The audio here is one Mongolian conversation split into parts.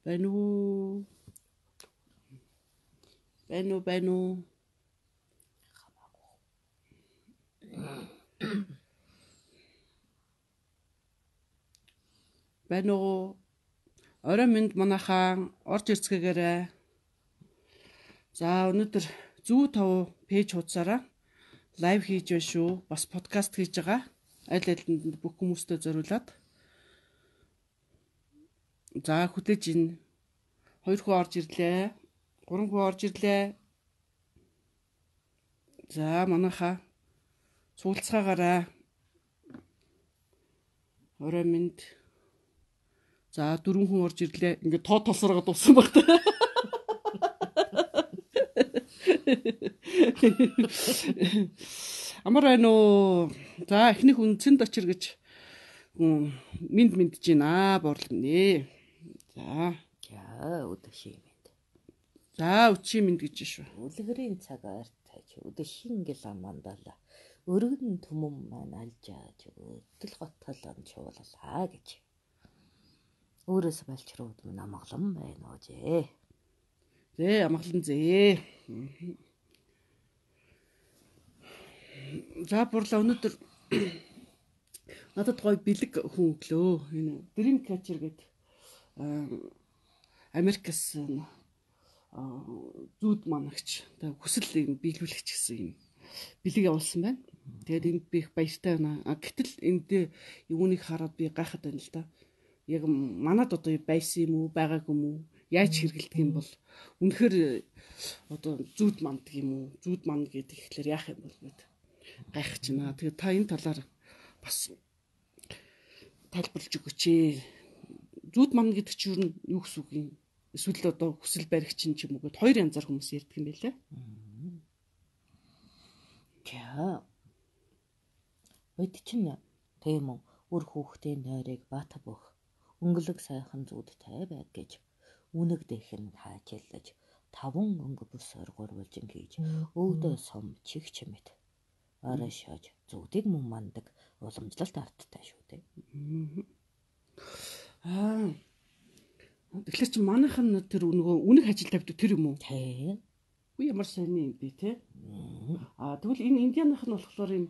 Байна уу? Байна уу? Байна уу? Орой минь манайхаа орж ирцгээгээрэй. За өнөөдөр 105 пэйж хуудасаараа лайв хийж байна шүү. Бас подкаст хийж байгаа. Аль алинд бүх хүмүүстээ зориулаад. За хүлээж ин 2 хүн орж ирлээ. 3 хүн орж ирлээ. За манайхаа суулцгаагаараа орой минь за 4 хүн орж ирлээ. Ингээд тоо тосроод дууссан баг та. Амар байна уу? За эхний хүн цэнд очир гэж минь мэдж байна борлонэ. За. За өдөший мэд. За өчи минь гэж шүү. Үлгэрийн цаг артаач өдөшин гэл амандала. Өргөн түмэн маань алжааж өдөл готол ончууллаа гэж. Өөрөөс балчрууд минь амгалан байна уу жээ. Зээ амгалан зээ. За бурлаа өнөөдөр надад гоё бэлэг хүн өглөө. Энэ Dream Catcher гэдэг Америкас зүүд манагч хүсэл юм биелүүлэгч гэсэн юм бэлэг явуулсан байна. Тэгээд энд би их баяртай байна. Гэтэл энд юунийг хараад би гайхаад байна л да. Яг манад одоо байсан юм уу, байгаагүй юм уу? Яаж хэрэгэлдэг юм бол үнэхээр одоо зүүд манддаг юм уу? Зүүд манд гэдэг ихлээр яах юм бол гэд гайхаж байна. Тэгээд та энэ талаар бас тайлбарлаж өгөөч ээ. Зүүд манд гэдэг чинь юу гэсэн үг юм? Эсвэл одоо хүсэл баригч юм ч юм уу гэд хоёр янзаар хүмүүс ярьдаг юм байлаа. За. Өд чинь тийм үү? Үр хүүхдийн нойрыг бата бөх. Өнгөлөг сайхан зүүдтэй байг гэж үнэг дэхэн хаачиллаж 5 өнгө бүс оргуулжин хийж өвдөө сум чигч мэд. Орой шоож зүүдийг мөн мандаг уламжлалт арттай шүү дээ. Тэгэхээр чи манайхан тэр нөгөө үнэг ажил тавьдаг тэр юм уу? Тэ. Үгүй ямар сони юм бэ те? Тэгвэл энэ индианых нь болохоор юм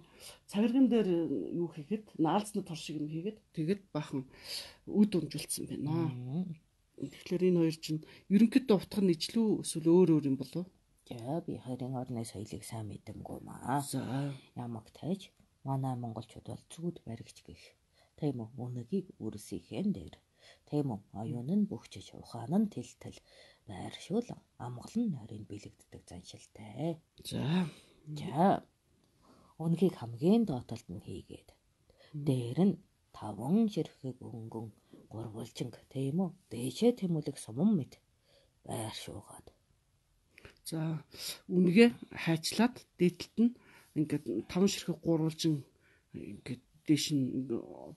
цагирган дээр юу хийгээд наалцны тор шиг юм хийгээд тэгээд бахан үд унжуулсан байна. Тэгэхээр энэ хоёр чинь ерөнхийдөө утга нь ижлүү эсвэл өөр юм болов? За би хоёрын орны соёлыг сайн мэдэмгүй маа. За Ямаг тайж манай монголчууд бол зүуд баригч гэх. Тийм үү? Үнэгийг үрсийнхэн дээр. Тийм үү? Оюун нь бөхчж ухаан нь тэлтэл байршуул амгалан нойрыг бэлэгддэг заншилтай. За Үнэгийг хамгийн доотолд нь хийгээд дээр нь 5 ширхэг өнгөн гурвалжинг тийм үү? Дээшээ тэмүүлэг суман мэд байршуугаад. За үнэгээ хайчлаад дээдлэлт нь ингээд 5 ширхэг гурвалжин ингээд дээш нь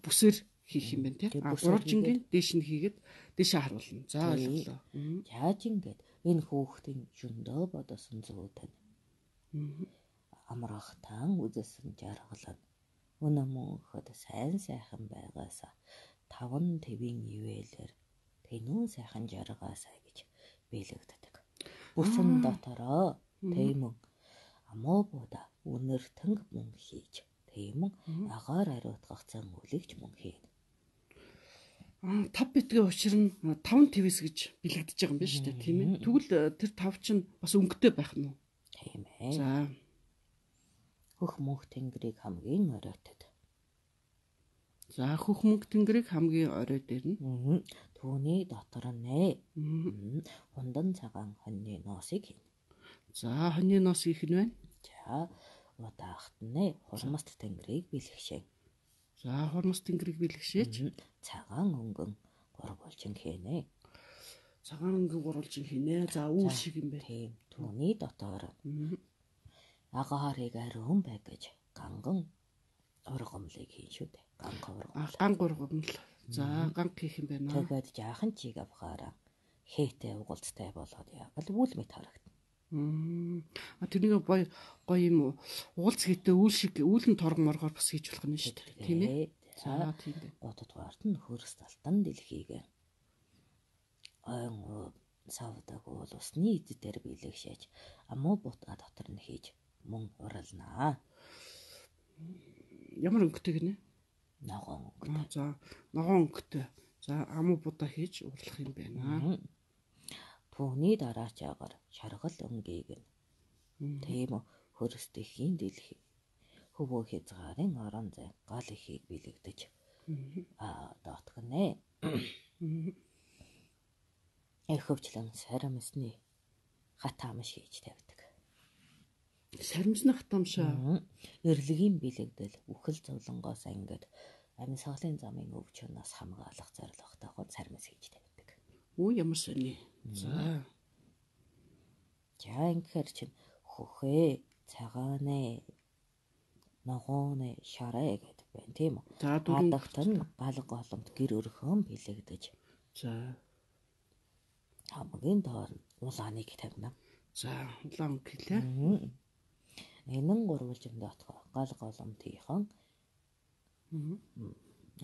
бүсээр хийх юм байна тийм. Гурвалжингийн дээш нь хийгээд дээшээ харуулна. За ойлголоо. Яаж ингээд энэ хүүхдийн жөндөө бодосон зүйтэй. Амрахтан үзэсэн жаргалан. Үнэ мөнхөд сайн сайхан байгаасаа 5 твийн ивэлэр тэнүүн сайхан жаргаасаа гэж бэлэгддэг. Бүсэн дотороо тийм үү? Амуу буда үнэртэнг мөн хийж тийм үү? Агаар ариутгах зан үлэгч мөн хийн. 5 битгийн учир нь 5 твс гэж бэлэгдэж байгаа юм байна шүү дээ тийм ээ. Тэгвэл тэр 5 чинь бас өнгөтэй байх нь уу? Тийм ээ. За хөх мөнх тэнгэрийг хамгийн оройтод. За хөх мөнх тэнгэрийг хамгийн орой дээр нь түүний дотор нэ. Хундан цагаан хоньны ноосыг хийн. За хоньны ноос их нь байна. За удаахт нэ хурмаст тэнгэрийг бэлгшээ. За хурмаст тэнгэрийг бэлгшээч. Цагаан өнгөн гурвалжин хийнэ. Цагаан өнгөн гурвалжин хийнэ. За үйл шиг юм байна. Тийм түүний дотор агаарыг ариун бай гэж ганган ургамлыг хийн шүү дээ. Ган гургамл. За ганг хийх юм байна. Тэгээд жаахан чиг авахаараа хээтэй угалцтай болоод явбал үл мэт харагдана. Тэрнийг гоё юм уулц хийтэй үйл шиг үүлэн торгон моргоор бас хийж болох нь шүү дээ. Тийм ээ. За тийм дээ. Гот дугаарт нь хөрс талтан дэлхийг ойн савдаг бол усны эд дээр бэлэгшээж амуу бутга дотор нь хийж мөн уралнаа. Ямар өнгөтэй гинэ? Ногоон өнгөтэй. За ногоон өнгөтэй. За амуу будаа хийж урлах юм байна. Түүний дараачаагаар шаргал өнгийг нь тийм хөрсдөхийн дэлхий хөвөө хязгаарын орон зай гал ихийг бэлэгдэж доотгонэ. Эхөвчлэн сарамсны хатаамш хийж тавьдаг. Сарамсны хатаамшаа эрлэгийн бэлэгдэл үхэл зовлонгоос ангид амьсгалын замын өвчнөөс хамгаалах зорилготойгоор сарамс хийж тавьдаг. Оо ямар сони. За ингээд чинь хөхөө цагаанэ ногооны шараа гэдэг байна тийм үү. За дагт нь гал голомт гэр өрхөн бэлэгдэж. За хамгийн доор нь улааныг тавина. За улаан гэлээ. Энэ нь гурвалжинд дотгоо гал голомтынхан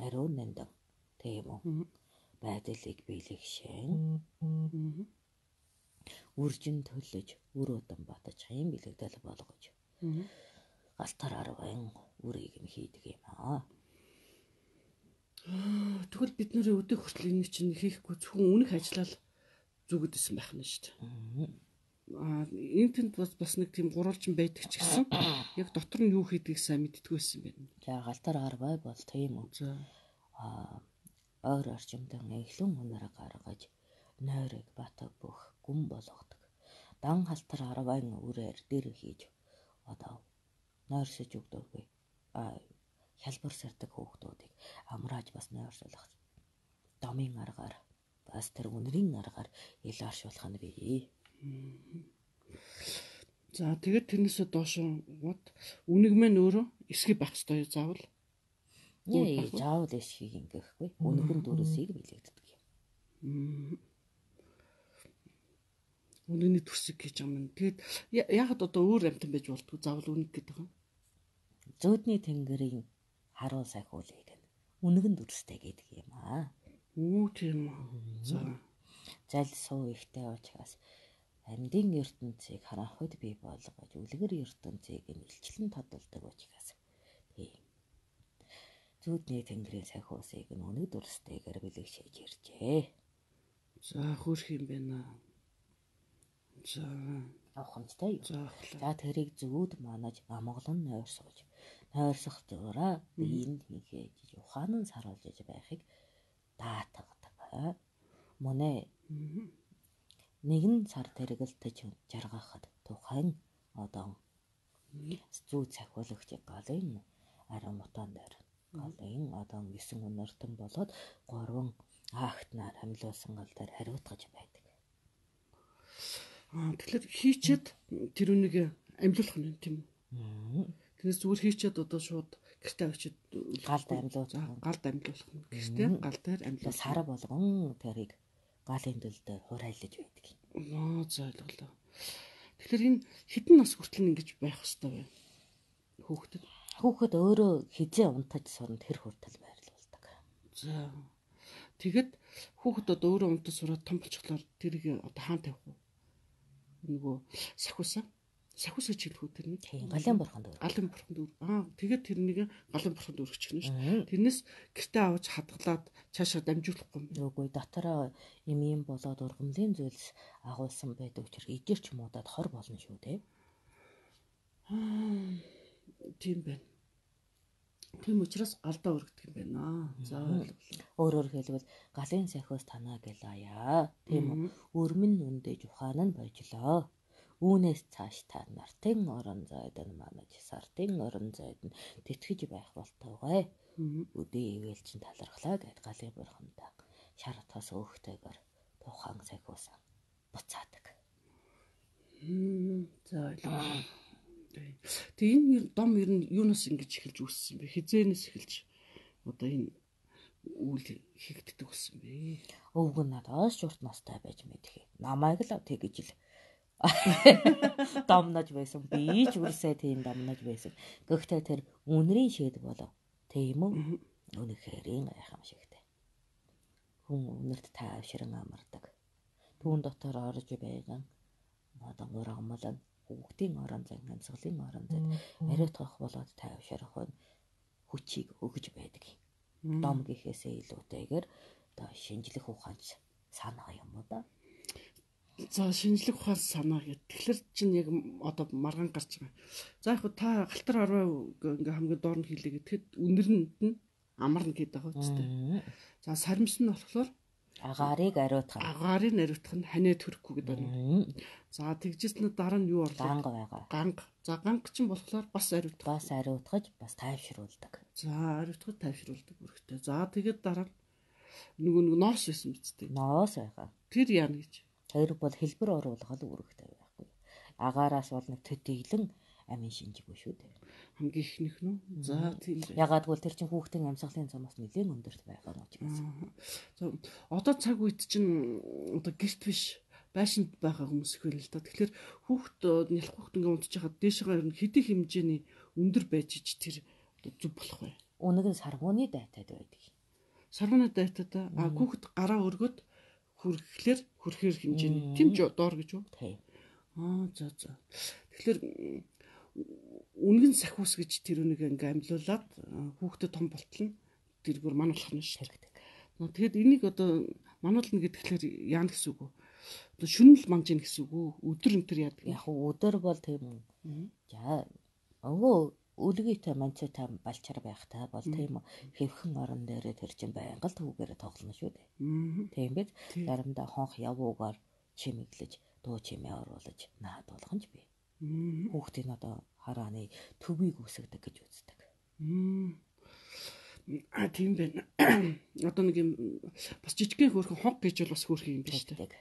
ариун нандин тийм үү. Байдлыг бэлэгшэн. Үржин төлөж үр удан батж хайн бэлэгдэл болгож. Галтар арвын үрийг нь хийдэг юм аа. Тэгвэл бид нэр өдөө хүртэл энэ чинь хийхгүй зөвхөн үнэх ажиллал зүгд исэн байх нь шүү дээ. Энэ тэнд бас нэг тийм гурвалжин байдаг ч гэсэн яг дотор нь юу хийдгийг сайн мэддэггүй байсан байна. За галтар арвай бол тийм үү. За ойр орчимдан эхлэн унаар гаргаж нойрыг батаг бүх гүн болгодог. Дан халтар арвайн үрээр дэр хийж одоо нойрсож өгдөггүй. Хялбар сардаг хүүхдүүдийг амрааж бас нойрсуулах. Домын аргаар бас тэр үнэрийн аргаар ил оршуулах нь бий. За тэгээд тэрнээсээ доош үнэг мэн өөрөө эсхий байх ёстой заавал. Заавал эсхийг ингэхгүй. Үнэгэн дүрсийг бэлэгддэг юм. Үнэний төрсөг гэж юм. Тэгээд яагаад одоо өөр амтан байж болтгоо заавал үнэг гэдэг юм. Зүүдний тэнгэрийн харуу сахиулыг үнэгэн дүрстэй гэдэг юм аа. Оо тийм үү. За зал суу ихтэй учраас амьдын ертөнцийг харанхуйд бий болгож үлгэр ертөнцийг илчлэн тодолдог учраас тийм. Зүүдний тэнгэрийн сахиусыг үнэг дүрстэйгээр бэлэгшээж иржээ. За хөөх юм байна. За авахмжтай. За тэрийг зүүд манаж амгалан нойрсох зураа биеинд хийхээж ухаан нь саруулж байхыг даатгадаг. Мөнэ нэгэн сар тэргэлтэж жаргахад тухайн одон зүүд сахиулагч галын арам утаан дээр галын одон 9 өнөртөн болоод 3 агтнаар хамлуулсан гал дээр хариуцгаж байдаг. Тэгэхээр хийчээд тэр үнийг амлуулах нь тийм үү? Тэрээс зүгээр хийчээд одоо шууд гэртээ очиод галд амлуулах. Галд амлуулах нь. Гэртээ гал дээр амлуулах. Сар болгон тэрийг галын дэлдээ хурайлаж байдаг. За ойлголоо. Тэгэхээр энэ хэдэн нас хүртэл ингэж байх ёстой вэ? Хүүхэд өөрөө хизээ унтаж сурна тэр хүртэл байрлуулдаг. За. Тэгэд хүүхэд одоо өөрөө унтаж сураад том болчихлоор тэрийг одоо хаан тавих уу? Нөгөө сахиусаа гэж хэлэх үү тэрний? Тийм, галын бурханд өөр. Галын бурханд өөр. Тэгээд тэрнийг галын бурханд өөргөчих нь шүү. Тэрнээс гэртээ авч хадгалаад цаашаа дамжуулахгүй юм. Үгүй дотороо юм болоод ургамлын зүйлс агуулсан байдаг учраас идэрч муудаад хор болно шүү дээ. Тийм байна. Тийм учраас галдаа өргөдөг юм байна. За өөрөөр хэлбэл галын сахиус танаа гэлаяа. Тийм үү? Өрмөн нүндэж ухаан нь божлоо. Үүнээс цааш та нартын орон зайд нь манаж сартын орон зайд нь тэтгэж байх болтойгоо. Өдөө ивэл чин талархлаа гэд галын бурхандаа шар тос өөхтэйгээр тухайн сахиусаа буцаадаг. За тэгээ энэ дом ер нь юунаас ингэж эхэлж үүссэн бэ? Хизээнээс эхэлж одоо энэ үйл хийгддэг болсон бэ? Өвгөн надаас шурт настай байж мэдхий. Намайг л тэгж л домнож байсан. Би ч үрсээ тийм домнож байсан. Гэхдээ тэр үнэрийн шийд болов. Тийм үү? Үнэхэрийн гайхамшигтай. Хүн үнэрт таавшран амардаг. Түүн дотор орж байгаа одоо мургамлан хүүхдийн орон зай, амьсгалын орон зай ариутгах болоод тайвшрах хүчийг өгж байдаг. Дом гэхээсээ илүүтэйгээр одоо шинжлэх ухаанч санаа юм уу да? За шинжлэх ухаан санаа гэдэг. Тэгэхээр чинь яг одоо маргаан гарч байгаа. За яг та галтар 10% ингээ хамгийн доор нь хийлээ гэхэд үнэрэнд нь амарна гэдэг байгаа үстэй. За саримс нь болохоор агаарыг ариутгах. Агаарыг ариутгах нь ханаа төрөхгүй гэдэг байна. За тэгжсэн дараа нь юу орлоо? Ганга байгаа. Ганга. За ганга чинь болохоор бас ариутгах. Бас ариутгаж, бас тайвшруулдаг. За ариутгаж тайвшруулдаг үүрэгтэй. За тэгээд дараа нөгөө ноос байсан үстэй. Ноос байгаа. Тэр яана гэж. Тэр бол хэлбэр оруулахад үүрэгтэй байхгүй. Агаараас бол нэг төдийлөн амин шинжгүй шүү дээ. Хамгийн ихнийх нь. За тийм л. Ягагтгүй тэр чинь хүүхдийн амьсгалын цамаас нэлээд өндөрт байгаа нь учраас. За одоо цаг үед чинь одоо гэрт биш байшинд байгаа хүмүүс их байна л да. Тэгэхээр хүүхд нялх хүүхд ингээ унтж хахад дээшээ ер нь хэдийн хэмжээний өндөр байж ич тэр зүг болох бай. Үнэг нь саргууны дайтад байдаг. Саргууны дайтад хүүхд гараа өргөд хүрхлээр хүрхээр хэмжээний тийм ч доор гэж үү? Тийм. За. Тэгэхээр үнэн сахиус гэж тэр үнийг ингээ амьлуулад хүүхдэд том болтол нь тэргээр мануулах нь шүү дээ. Тэгэхэд энийг одоо мануулна гэдгээр яана гэсэн үг үү? Одоо шүнэл манж ийн гэсэн үг үү? Өдөр энэ төр яадаг. Яг өдөр бол тийм үү. За үлгийтэй манцтай балчаар байхтай бол тийм хэвхэн орон дээр тэр чинь байнга л түүгээр тоглоно шүү дээ. Тийм биз? Заримдаа хонх явуугаар чимэглэж, дуу чимээ оруулаж наад болгонж бий. Хүүхдийн одоо харааны төвийг үсгдэг гэж үздэг. Тийм байна. Одоо нэг юм бас жижигхэн хөөрхөн хонх гэж бол бас хөөрхөн юм биш үү?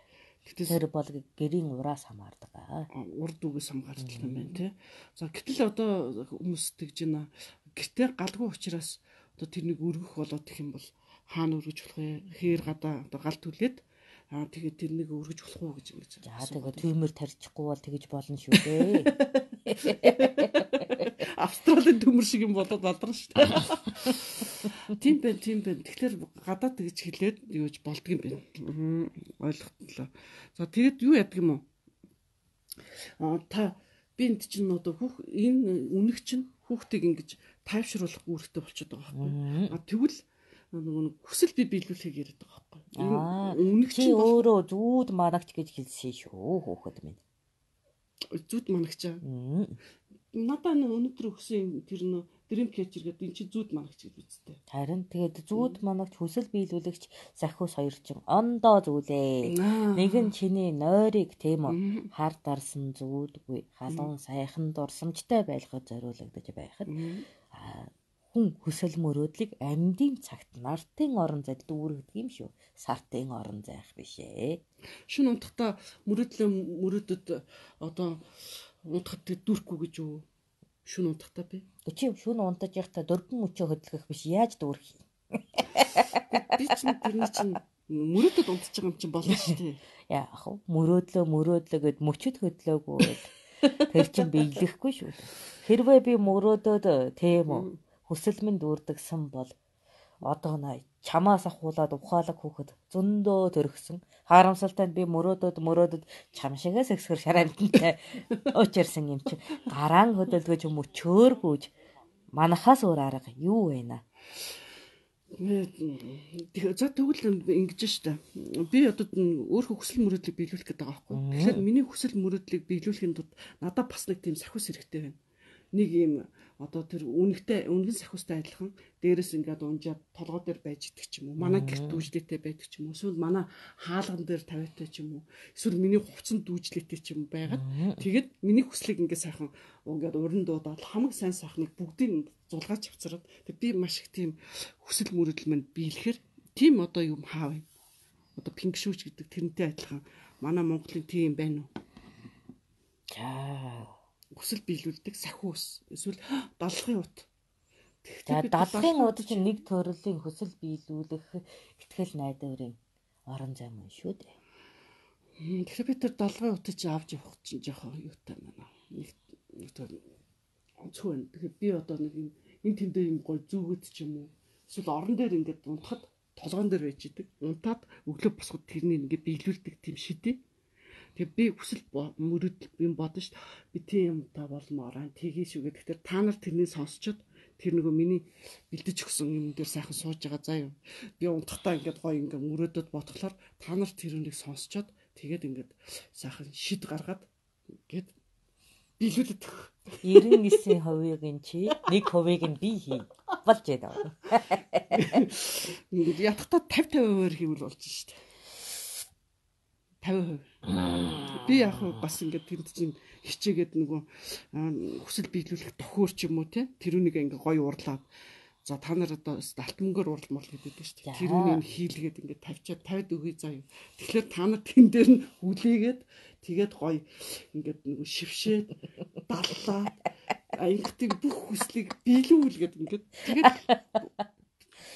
Тэр бол гэрийн ураас хамаардаг. Урд үгээс хамгаалдаг юм байна тий. За гэтэл одоо хүмүүс тэгж байна. Гэртээ галгүй учраас одоо тэрнийг өргөх болоод гэх юм бол хаана өргөж болох вэ? Хээр гадаа одоо гал түлээд тэгээд тэрнийг өргөж болох уу гэж ингэж. За тэгээд түймэр тарьчихгүй бол тэгж болно шүү дээ. Австралийн төмөр шиг юм болоод алдарна шүү дээ. Тийм байна. Тэгэхээр гадаа тэгж хэлээд юуж болдго юм байна. Ойлготлоо. За тэгэд юу яадаг юм уу? Та бинт чинь одоо энэ үнэг чинь хүүхдийг ингэж тайвшруулах үүрэгтэй болчиход байгаа байхгүй. Тэгвэл нөгөө хүсэл биелүүлэхийг яриад байгаа байхгүй. Үнэг чинь өөрөө зүүд манагч гэж хэлсэн шүү хүүхэд минь. Зүүд манагч аа. Надаа өнөөдөр өгсөн тэр нөө дрим кетчер гэдэг эн чинь зүүд манагч гэж үзтээ. Харин тэгээд зүүд манагч хүсэл биелүүлэгч захиус хоёр чинь ондоо зүйлээ. Нэг нь чиний нойрыг тийм үү хар дарсан зүүдгүй халуун сайхан дурсамжтай байлгахад зориулагдаж байхад хүн хүсэл мөрөөдлийг амьдын цагт нартын орон зайд дүүргэдэг юм шүү. Сартын орон зайх биш ээ. Шүн унтахта мөрөөдөд одоо унтахад дүүрхгүй гэж юу? Шүн унтахта би. Чи шүн унтаж явахдаа дөрвөн өчөө хөдлөх биш яаж дүүрэх юм? Би чинь тэрний чинь мөрөөдөд унтаж байгаа юм чинь болно шүү дээ. Яах вэ? Мөрөөдлөө гэд мөчөд хөдлөөгүй. Тэр чинь биелэхгүй шүү. Хэрвээ би мөрөөдөд тийм үү хүсэл минь дүүрдэгсэн бол одоо чамаас ахуулаад ухаалаг хүүхэд зөндөө төрөхсөн. Харамсалтай нь би мөрөөдөд чам шигээс эксгэр шарамтантай уучирсан юм чи. Гараан хөдөлгөж мөчөөргүйж манахаас өөр арга юу вэ? За тэгвэл ингэж штэ. Би одоо өөрөө хүсэл мөрөөдлийг биелүүлэх гэдэг байгаа байхгүй. Тэгэхээр миний хүсэл мөрөөдлийг биелүүлэхийн тулд надад бас нэг тийм сахиус хэрэгтэй байна. Нэг юм одоо тэр үнэн сахиустай адилхан дээрээс ингээд унжаад толгой дээр байж идэх ч юм уу. Манай гэрт дүүжлээтэй байдаг ч юм уу. Эсвэл манай хаалган дээр тавиатай ч юм уу. Эсвэл миний хувцсан дүүжлээтэй ч юм байгаад тэгээд миний хүслийг ингээд сайхан ингээд уран дуудаад хамаг сайн сайхныг бүгдийг зулгаач авцараад тэг би маш их тийм хүсэл мөрөөдөл манд биелэхэр тийм одоо юм хаа вэ? Одоо пингшүүч гэдэг тэрнтэй адилхан манай Монголын тийм байна уу? Хүсэл биелүүлдэг сахиус эсвэл даллахын ут. За даллахын ут чинь нэг төрлийн хүсэл биелүүлэх ихтгэл найдварын орон зай мөн шүү дээ. Тэгэхээр би тэр даллахын утыг чи авч явах чинь жоохон юутай байна. Нэг төр онцгой байна. Тэгэхээр би одоо нэг энэ тэндээ юм гой зүгэд ч юм уу эсвэл орон дээр ингээд унтахад толгоон дээр байж идэг. Унтаад өглөө босоход тэрний ингээд биелүүлдэг тийм шидэ. Тэгээ би хүсэл мөрөдөл юм бодно шүү дээ. Би тийм юмтай болмоор аа тгий шүү гэдэг. Тэгэхээр та нар тэрнийг сонсчод тэр нөгөө миний бэлдэж өгсөн юм дээр сайхан сууж байгаа заа юу. Би унтахтаа ингээд гоё ингээд мөрөөдөд бодглохоор та нар тэрнийг сонсчод тэгээд ингээд сайхан шид гаргаад ингээд биелүүлээд өгөх. 99%-ийн чи 1%-ийг нь би хий. Болж байна. Ингээд ятгахтаа 50-50% хийвэл болж шүү дээ. 50%. Би яг бас ингээд тэнд чинь хичээгээд нөгөө хүсэл биелүүлэх тохиурч юм уу те тэрүүнийг ингээд гоё урлаад за та нар одоо алтмөнгөөр уралмал гэдэг шүү дээ. Тэрүүнийг хийлгээд ингээд тавьчаад 50 өгье заа юу. Тэгэхээр та нар тэн дээр нь хүлээгээд тэгээд гоё ингээд нөгөө шившээд даллаад аянгтыг бүх хүслийг биелүүлгээд ингээд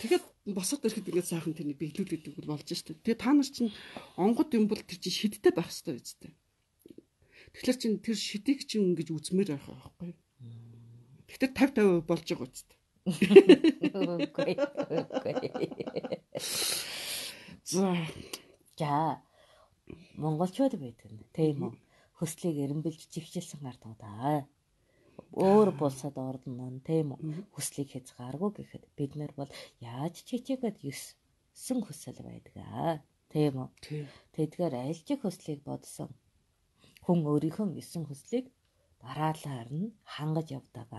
тэгээд босоод ирэхэд ингээд сайхан тэрний биелүүлээд өгвөл болж шүү дээ. Тэгээ та нар чинь онгод юм бол тэр чинь шидтэй байх хэрэгтэй үстэй. Тэгэхээр чин тэр шидийг чин ингэж үзмээр байх байхгүй. Тэгэхээр 50-50 болж байгаа үстэй. Үгүй. За монголчууд байдаг нь тийм үү? Хүслийг эренбэлж жигчилсэн ардуудаа. Өөр булсад ордно тийм үү? Хүслийг хязгааргүй гэхэд бид нар бол яаж чичээгээд 9 хүсэл байдаг тийм үү? Тэдгээр аль ч хүслийг бодсон хүн өөрийнхөө 9 хүслийг дараалаар нь хангаж явдаг.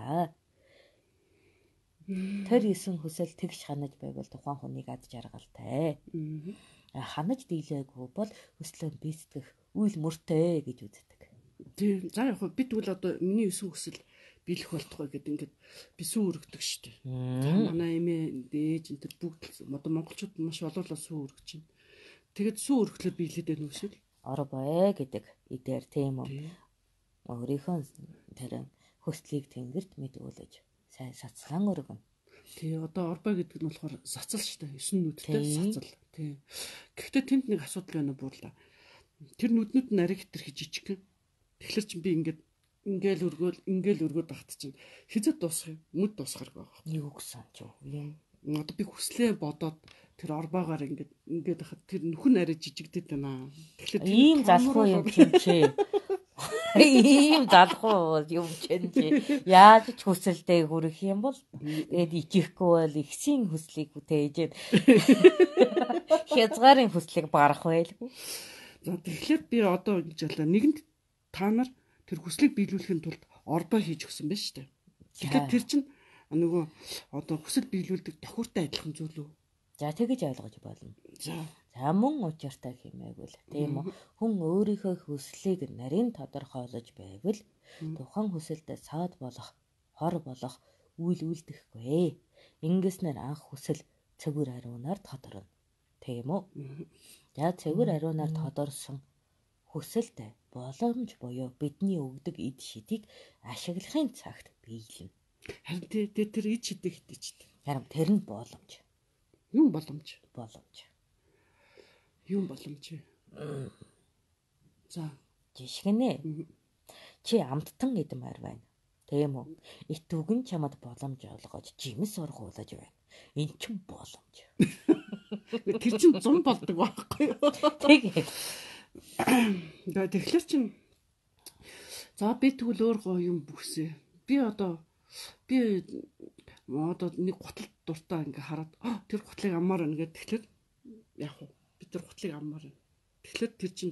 Тэр 9 хүсэл тэгш ханаж байвал тухайн хүнийг ад жаргалтай. Ханаж дийлээгүй бол хүслээ бийцэтгэх үйл мөртэй гэж үздэг. Тийм. За яг бид бол одоо миний 9 хүсэл биелэх болтугай гэдэг ингээд би сүү өргөдөг шүү дээ. Манай эмээ дээж энэ бүгд одоо монголчууд маш олоолаа сүү өргөж байна. Тэгээд сүү өргөхлөөр биелээд байна үгүй шүү. Орбай гэдэг идээр тийм үү. Өөрийнхөө тэр хүслийг тэнгэрт мэдүүлж сайн сацлан өргөн. Тий, одоо орбай гэдэг нь болохоор сацал шүү дээ. 9 нүдтэй сацал. Тий. Гэхдээ тэнд нэг асуудал байна буурлаа. Тэр нүднүүд нь ариг хэтэр жижиг. Тэгэхээр чи би ингээл өргөөл багт чинь хизээ дуусах юм. Нүд дуусахаргүй байгаа. Юу гэсэн ч юм. Одоо би хүслээ бодоод тэр орбаагаар ингээд хахад тэр нөхөн арай жижигдэд байна. Тэгэхээр ийм залхуу юм чи. Ийм залхуу юм чи. Яаж ч хүсэлдээ хүрэх юм бол тэгээд ичихгүй бол ихсийн хүслийг тээжээд хязгаарын хүслийг барах байлгүй. За тэгэхээр би одоо ингэж болоо нэгэнд та нар тэр хүслийг биелүүлэхийн тулд орбоо хийж өгсөн байна шүү дээ. Тэгэхээр тэр чинь нөгөө одоо хүсэл биелүүлдэг тохиуртай адилхан зүйл үү? За тэгэж ойлгож болно. За мөн учиртай хэмээгүүл тийм үү? Хүн өөрийнхөө хүслийг нарийн тодорхойлож байвал тухайн хүсэлдээ саад болох, хор болох үйл үлдэхгүй. Ингэснээр анх хүсэл цэгүр ариунаар тодорно. Тийм үү? За цэгүр ариунаар тодорсон хүсэлтэй боломж буюу бидний өгдөг эд шидийг ашиглахын цагт биелнэ. Харин тэр эд шидийг хитэж. Харин тэр нь боломж. Юм боломж. Юм боломж. За жишгэнэ. Чи амттан эдмээр байна. Тийм үү? Ит үгэн чамд боломж олгож жимс ургуулж байна. Эн чинь боломж. Тэр чинь 100 болдог байхгүй юу? Тэгээд тэгэхээр чин за би тэгвэл өөр гоё юм бүхсэ. Би одоо нэг гутал дуртай ингээ хараад тэр гутлыг аммаар байна гэдэг. Тэгэхээр яг уу би тэр гутлыг аммаар байна. Тэгэхээр тэр чин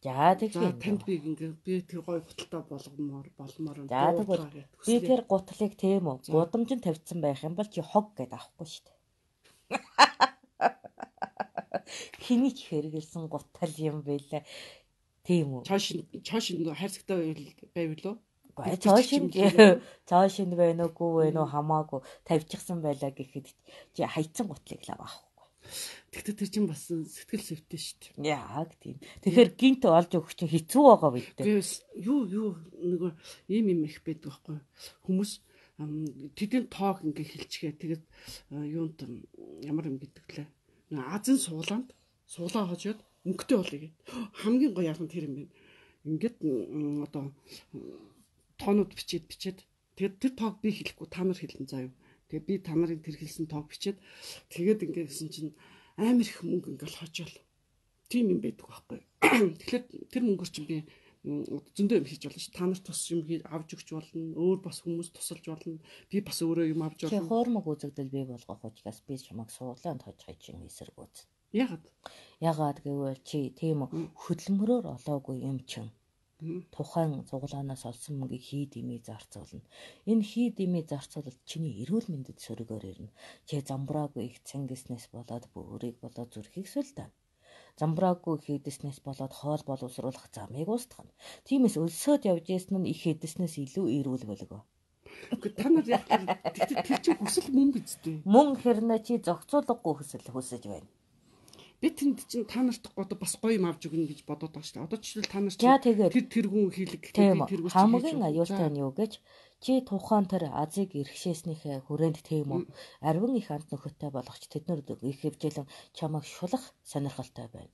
за танд би ингээ би тэр гоё гуталтай болмоор байна. За тэгвэл би тэр гутлыг тийм үү гудамжинд тавьсан байх юм бол чи хог гэдээ авахгүй шүү дээ. Хиний ч хэрэгэлсэн гутал юм байлаа. Тийм үү? Чош хайрцагтай байвал уу? Цаашинд байна уу хамаагүй тавьчихсан байлаа гэхэд чи хайцсан гутлыг л авахгүй. Тэгтээ тэр чинь бас сэтгэл зүйтэй шүү дээ. Яг тийм. Тэгэхээр гинт олж өгөх чинь хэцүү байгаа бид. Юу нөгөө ийм их байдаг байхгүй хүмүүс тэдний тоог ингээ хэлчихээ. Тэгээд юунд ямар юм гэдэг лээ. Азийн суулаанд суулаа хожоод өнгөтэй болъё гэд. Хамгийн гоё яах нь тэр юм байна. Ингээд одоо тоонууд бичээд тэгээд тэр тоог би хэлэхгүй та нар хэлнэ заа юу. Тэгээд би та нарын тэр хэлсэн тоог бичээд тэгээд ингэсэн чинь амар их мөнгө ингээл хожоол. Тийм юм байдаг байхгүй. Тэгэхээр тэр мөнгөөр чинь би зөндөө юм хийж болно ш. Та нарт тус юм авч өгч болно. Өөр бас хүмүүс тусалж болно. Би бас өөрөө юм авч Чи болно. хуурмаг үзэгдэл бий болгох учраас би чамайг суулаанд хожих чинь эсэргүүц. Ягаад? Ягаад гэвэл чи тийм хөдөлмөрөөр олоогүй юм чин. Тухайн цуглаанаас олсон мөнгийг хий дэмий зарцуулна. Энэ хий дэмий зарцуулалт чиний эрүүл мэндэд сөргөөр ирнэ. Чи замбраагүй их цангиснээс болоод бөөрийг болоод зүрхийг сүлдэн. Замбраагүй хийдэснээс болоод хоол боловсруулах замыг устгана. Тиймээс өлсөд явж ийсэн нь их хийдэснээс илүү эрүүл болгоо. Та нар яг тэр чинь хүсэл мөн биз дээ. Мөн хэрнээ чи зохицуулахгүй хүсэж байна. Би тэнд чинь та нарт бас гоё юм авч өгнө гэж бодоод байгаа шүү дээ. Одоо жишээл та нар чинь тэр хүн хийлэг тэр хамгийн аюултай нь юу гэж чи тухайн тэр азыг эрхшээснийхээ хүрээнд тийм үү арвин их амт нөхөдтэй болгоч тэднэр их хөвжүүлэн чамайг шулах сонирхолтой байна.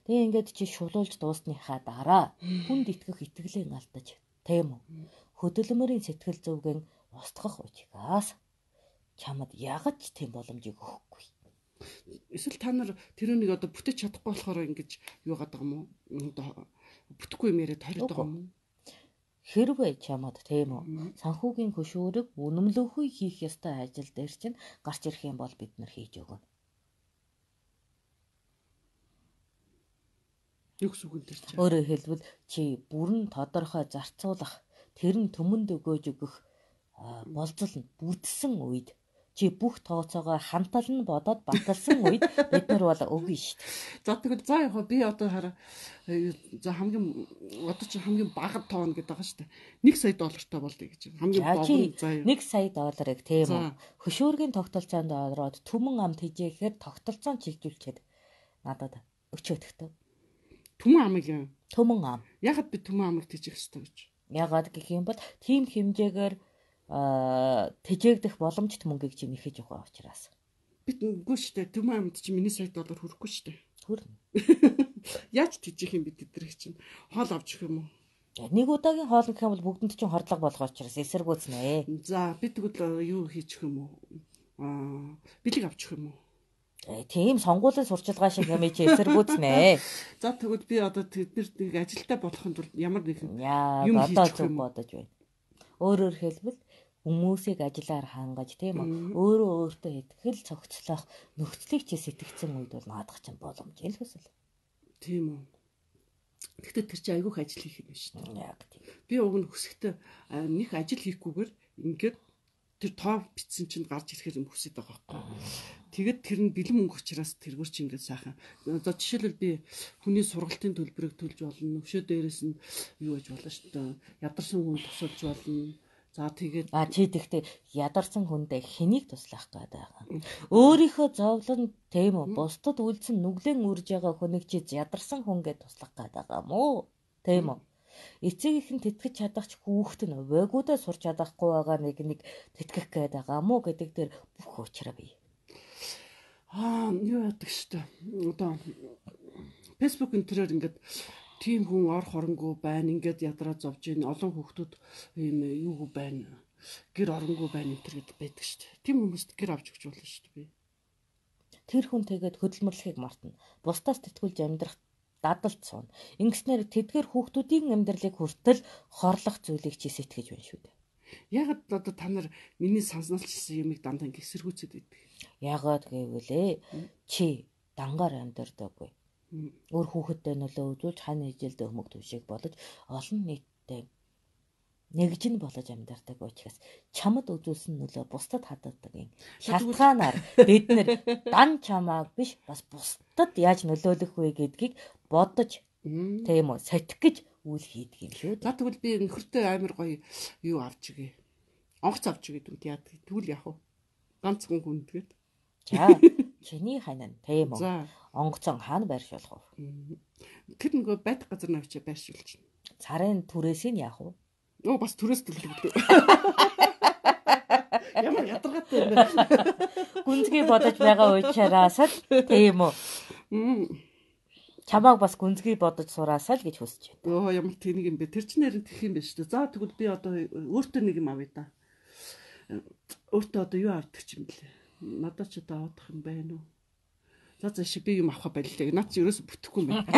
Тэгээ ингээд чи шулуулж дуусныхаа дараа хүнд итгэх итгэлийг алдаж тийм үү хөдөлмөрийн сэтгэл зүвгэн устгах учраас чамд ягаж тийм боломжийг өгөхгүй. Эсвэл та нар тэрнийг одоо бүтэж чадахгүй болохоор ингэж юу гадаг юм уу? Бүтэхгүй юм яриад хориод байгаа юм уу? Хэрвээ чамд тийм үү санхүүгийн хөшөөрөг үнэмлэхгүй хийх ёстой ажил дээр чинь гарч ирэх юм бол бид нар хийж өгнө. Юу гэсэн үг энэ чинь? Өөрөөр хэлбэл чи бүрэн тодорхой зарцуулах тэр нь төмөнд өгөөж өгөх болцол нь бүтсэн үед чи бүх тооцоогоо хамтална бодоод баталсан үед бид нар бол өгнө шүү дээ. За тэгвэл за яг би одоо хараа за одоо чи хамгийн бага тоон гэдэг байгаа шүү дээ. 1 сая доллартай болдё гэж. Хамгийн богино заа. 1 сая долларыг тийм үү. Хөшөөргийн тогтолцоонд ороод түмэн амт хийжээхээр тогтолцоон чиглүүлчихэд надад өчөөдөгтэй. Түмэн амыг юм. Түмэн ам. Ягаад би түмэн амыг тийжих ёстой гэж? Ягаад гэх юм бол тийм хэмжээгээр тэжээгдэх боломжит мөнгийг чи нэхэж байгаа учраас. Бид үгүй шүү дээ. Түмэн амд чи миний $1 хүрэхгүй шүү дээ. Хүрнэ. Яаж тийжих юм бэ тэдрэх чинь? Хоол авч өгөх юм уу? Нэг удаагийн хоол гэх юм бол бүгдэнд чинь хордлого болгоо учраас эсэргүүцнэ. За би тэгвэл юу хийчих юм уу? Бэлэг авчих юм уу? Тийм сонгуулийн сурчлагаа шиг юм чи эсэргүүцнэ. За тэгвэл би одоо тэднэрт нэг ажилтаа болохын тулд ямар нэгэн юм хийчих юм бодож байна. Өөрөөр хэлбэл хүмүүсийг ажиллаар хангаж тийм үү өөрөө өөртөө итгэл цогцлох нөхцөлийг чи сэтгцэн үед бол наадах чинь боломж ил хүсэл. Тийм үү. Гэхдээ тэр чинь айгүйх ажил хийх юм шүү дээ. Яг тийм. Би уг нь хүсэхдээ нэг ажил хийхгүйгээр ингээд тэр тоо битсэн чинь гарч ирэхээр юм хүсэж байгаа байхгүй. Тэгээд тэр нь бэлэн мөнгө учраас тэргүүр чи ингээд сайхан. Одоо жишээлбэл би хүний сургалтын төлбөрийг төлж болно. Өшөө дээрээс нь юу гэж болно шүү дээ. Ядарсан хүн тусалж болно. За тэгээд чи тэгтээ ядарсан хүндээ хэнийг туслах гээд байгаа. Өөрийнхөө зовлон тийм үү бусдад үйлцэн нүглэн үрж байгаа хүнийг чи ядарсан хүнгээ туслах гээд байгаа мó. Тийм үү. Эцэг ихэн тэтгэж чадахч хүүхэд нь вэгүүдээ сурч чадахгүй байгаа нэг тэтгэх гээд байгаа мó гэдэг дээр бүх уучраа бий. Юу яадаг шүү дээ. Одоо Facebook энтерээр ингээд тийм хүн ор хоронгүй байна. Ингээд ядраа зовж ийн олон хүүхдүүд ийм юугүй байна. Гэр оронгүй байна энэ гэдэг байдаг шүү дээ. Тийм хүмүүст гэр авч өгч болно шүү дээ би. Тэр хүн тэгээд хөдөлмөрлөхийг мартна. Бусдаас тэтгүүлж амьдрах дадалд суuna. Ингэснээр тэдгээр хүүхдүүдийн амьдралыг хүртэл хорлох зүйлийг чи сэтгэж байна шүү дээ. Ягаад одоо та нар миний санаалчсан юмыг дандаа ингэ эсэргүүцээд байдаг? Ягаад гэвэл чи дангаар амьдрдаггүй. Өөр хүүхэдтэй нөлөө үзүүлж хань ижилд өмг төвшиг болж олон нийттэй нэгжин болж амьдардаг учраас чамд үзүүлсэн нөлөө бусдад хадгадаг юм. Шалтгаанаар бид нэр дан чамааг биш бас бусдад яаж нөлөөлөх вэ гэдгийг бодож тийм үү сатих гэж үйл хийдэг юм шүү. За тэгвэл би нөхөртөө амар гоё юу авч игээ. Онгоц авч игээд үнд яа тэгвэл яах вэ? Ганцхан хүн тэгээд. За чиний ханаа тийм үү. Онгоцон хаана байршуулах вэ? Тэр нөгөө байдаг газар навчаа байршуулж байна. Царын түрээс нь яах вэ? Оо бас түрээс төлөвлөдөг. Ямар ядаргаатай юм бэ? Гүнзгий бодож байгаа учраас тийм үү. Чамааг бас гүнзгий бодож сураасаа л гэж хүсэж байна. Оо ямар тэнийг юм бэ? Тэр чинь нэрэн тэх юм байна шүү дээ. За тэгвэл би одоо өөртөө нэг юм авъя да. Өөртөө одоо юу авдаг юм бэлээ? Надад ч одоо авах юм байна уу? За би юм авах байлаа. Наад чи ерөөсө бүтэхгүй юм байна.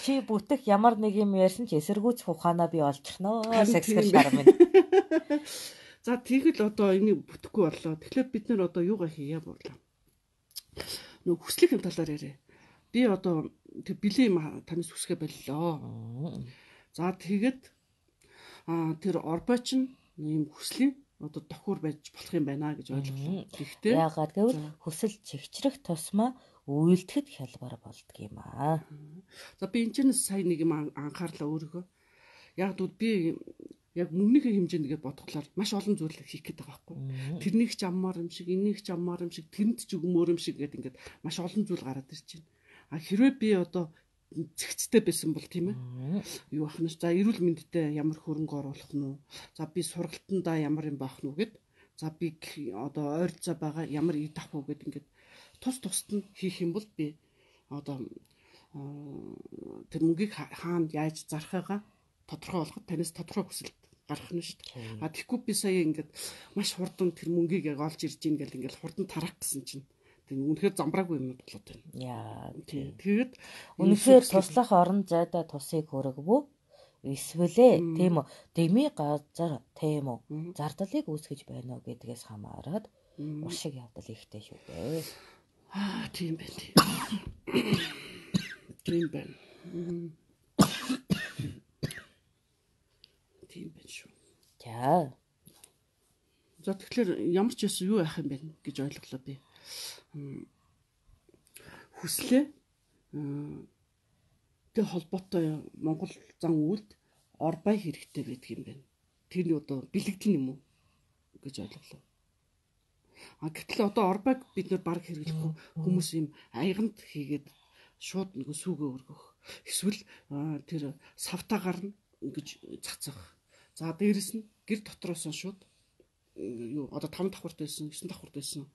Чи бүтэх ямар нэг юм ярьсан чи эсэргүүцэх ухаанаа би олчихноо. Харин Сексгэл тийм. шар минь. За тэгэл одоо энийг бүтэхгүй боллоо. Тэгэхээр бид нэр одоо юугаа хийя болоо. Нөгөө хүслэх юм талаар яриа. Би одоо тэр бэлэн юм танаас хүсгэ боллоо. За тэгээд тэр орбоч нь юм хүслийн одоо тохиур байж болох юм байна гэж ойлголоо. Гэхдээ яагаад гэвэл хүсэл чигчрэх тусмаа үйлдэхэд хялбар болдго юм аа. За би энэ ч сая нэг юм анхаарлаа өөрийгөө. Яг дүүд би яг мөнгөний хэмжээндээ бодглоор маш олон зүйл хийх гээд байгаа байхгүй. Тэрнийг ч аммаар юм шиг, энийг ч аммаар юм шиг, тэрэнд ч өгмөр юм шиг гэдэг ингээд маш олон зүйл гараад ирж байна. Хэрвээ би одоо зэгцтэй байсан бол тийм ээ. Юу ах нь за эрүүл мэндэд ямар хөрөнгө оруулах нь уу? За би сургалтандаа ямар юм баах нь уу гэд. За би одоо ойролцоо байгаа ямар ид авах уу гэд ингээд тусад нь хийх юм бол би одоо тэр мөнгийг хаана яаж зархаагаа тодорхой болгоход танаас тодорхой хүсэлт гарах нь шүү дээ. Тэгэхгүй би сая ингээд маш хурдан тэр мөнгийг яг олж ирж ийн гэл ингээд хурдан тарах гэсэн чинь тэг үнэхээр замбраагүй юмнууд болоод байна. Яа. Тэгээд үнэхээр туслах орон зайдаа тусыг хөргөвөө эсвэл тийм үү дэми газар тийм үү зардлыг үүсгэж байна уу гэдгээс хамаарат уршиг явдал ихтэй шүү дээ. Тийм байна. Тийм байна. Тийм байна шүү. За тэгэхээр ямар ч юм юу яах юм бэ гэж ойлголоо би. Хүслээ тэг холбоотой Монгол зан үйлд орбай хэрэгтэй байдаг юм байна. Тэр одоо бэлэгдэл юм уу гэж ойлголоо. Гэтэл одоо орбайг бид нэр баг хэрэглэхгүй хүмүүс юм аяганд хийгээд шууд нэг сүүгээ өргөх. Эсвэл тэр савтаагаар нь ингэж цацах. За дээрэс нь гэр дотроос нь шууд юу одоо 5 давхарт байсан, 9 давхарт байсан,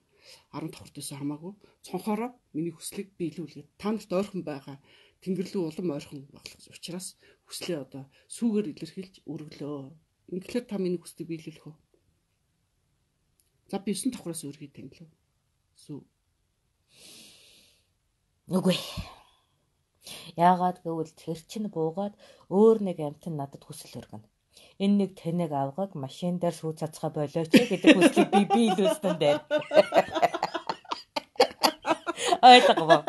10 давхарт байсан хамаагүй цонхороо миний хүслийг биелүүлгээд та нарт ойрхон байгаа Тэнгэрлүү улам ойрхон болох учраас хүслээ одоо сүүгээр илэрхийлж өргөлөө. Ингээл та миний хүслийг биелүүлэх үү? За би 9 давхраас өргөе тэнглөө. Сүү. Үгүй. Яагаад гэвэл тэр чинь буугаад өөр нэг амтэн надад хүсэл өргөнө. Энэ нэг тэнэг авгаг машин дээр сүү цацгаа болооч гэдэг хүслийг би биелүүлсэн дээр. Ойлгоо.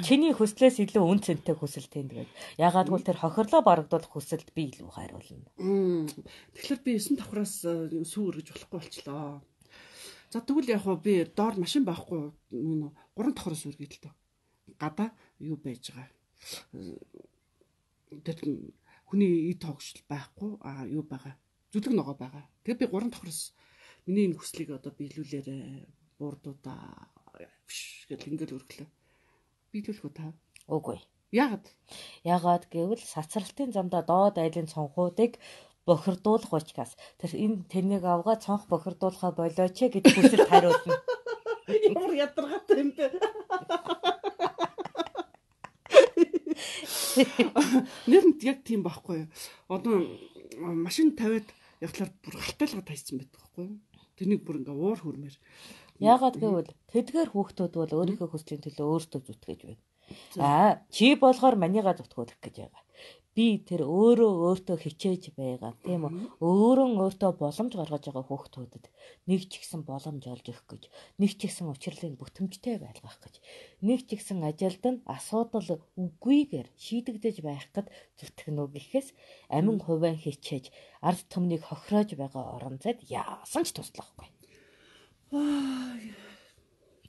Чиний хүслээс илүү үн цэнтэй хүсэл тэндэг. Яагаад гэвэл тэр хохирлоо барагдуулах хүсэлд би илүү хайруулна. Тэгэхээр би 9 давхраас сүү өргөж болохгүй болчлоо. За тэгвэл яг хөө би доор машин байхгүй 3 давхраас өргөе л дөө. Гадаа юу байж байгаа. Тэр хүний ид тогшил байхгүй юу байгаа. Зүлэг ногоо байгаа. Тэгээ би 3 давхраас миний энэ хүслийг одоо биелүүлээрэ буурдуудаа гэл ингээл өргөлөө. Биелүүлэх үү та? Үгүй. Яагаад гэвэл сацралтын замдаа доод айлын цонхуудыг бохирдуулах учраас тэр энэ тэнэг авгаа цонх бохирдуулахаа болооч гэдэг хүсэлд хариулна. Ямар ядаргатай юм бэ? Нэрэнд яг тийм байхгүй юу? Одоо машин тавиад явахлаар бүр галтайлгаа тайцсан байдаг байхгүй юу? Тэрнийг бүр ингээ уур хөрмээр. Яагаад гэвэл тэдгээр хүүхдүүд бол өөрийнхөө хүслийн төлөө өөртөө зүтгэж байна. Чи болохоор манийгаа зүтгүүлэх гэж байгаа. Би тэр өөртөө хичээж байгаа тийм үү? Өөртөө боломж гаргаж байгаа хүүхдүүдэд нэг ч ихсэн боломж олж өгөх гэж, нэг ч ихсэн учрлыг бүтэмжтэй байлгах гэж, нэг ч ихсэн ажилд нь асуудал үгүйгээр шийдэгдэж байх гэд зүтгэнө гэхээс амин хувийн хичээж ард түмнийг хохироож байгаа орон зайд яасан ч туслахгүй.